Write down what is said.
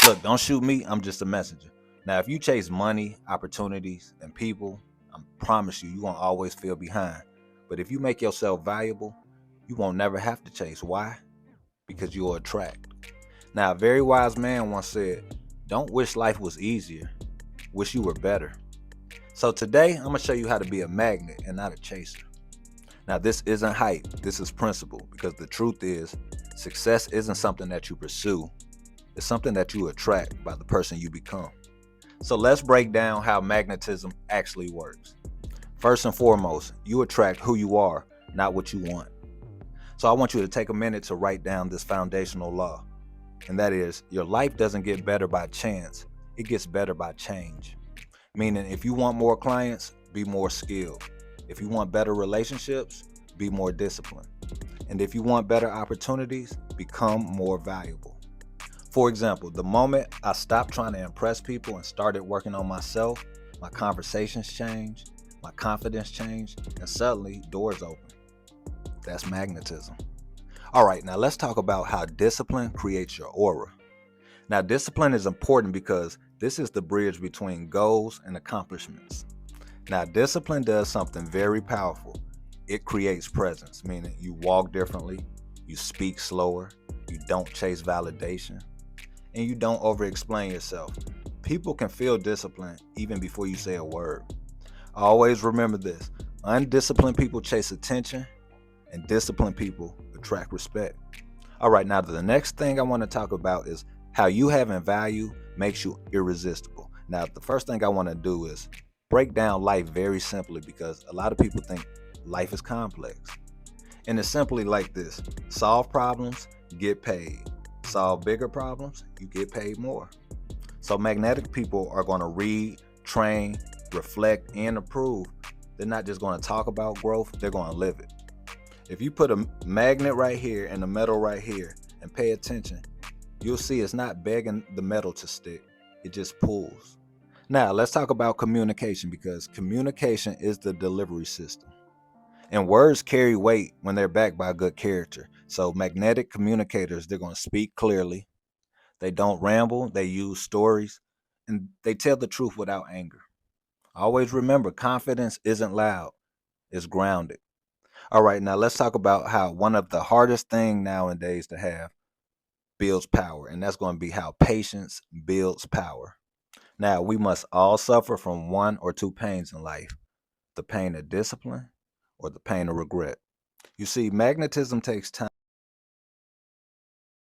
Look, don't shoot me. I'm just a messenger. Now, if you chase money, opportunities, and people, I promise you, you won't always feel behind. But if you make yourself valuable, you won't never have to chase. Why? Because you'll attract. Now, a very wise man once said, don't wish life was easier, wish you were better. So today, I'm going to show you how to be a magnet and not a chaser. Now, this isn't hype, this is principle, because the truth is, success isn't something that you pursue, it's something that you attract by the person you become. So let's break down how magnetism actually works. First and foremost, you attract who you are, not what you want. So I want you to take a minute to write down this foundational law, and that is, your life doesn't get better by chance, it gets better by change. Meaning, if you want more clients, be more skilled. If you want better relationships, be more disciplined. And if you want better opportunities, become more valuable. For example, the moment I stopped trying to impress people and started working on myself, my conversations changed, my confidence changed, and suddenly doors opened. That's magnetism. All right, now let's talk about how discipline creates your aura. Now, discipline is important because this is the bridge between goals and accomplishments. Now, discipline does something very powerful. It creates presence, meaning you walk differently, you speak slower, you don't chase validation, and you don't over-explain yourself. People can feel discipline even before you say a word. Always remember this: undisciplined people chase attention, and disciplined people attract respect. All right, now the next thing I want to talk about is how you having value makes you irresistible. Now, the first thing I want to do is break down life very simply, because a lot of people think life is complex. And it's simply like this: solve problems, get paid. Solve bigger problems, you get paid more. So magnetic people are going to read, train, reflect, and approve. They're not just going to talk about growth, they're going to live it. If you put a magnet right here and a metal right here and pay attention, you'll see it's not begging the metal to stick, it just pulls. Now, let's talk about communication, because communication is the delivery system. And words carry weight when they're backed by good character. So magnetic communicators, they're going to speak clearly. They don't ramble, they use stories, and they tell the truth without anger. Always remember, confidence isn't loud, it's grounded. All right, now let's talk about how one of the hardest things nowadays to have builds power, and that's going to be how patience builds power. Now, we must all suffer from one or two pains in life: the pain of discipline or the pain of regret. You see, magnetism takes time.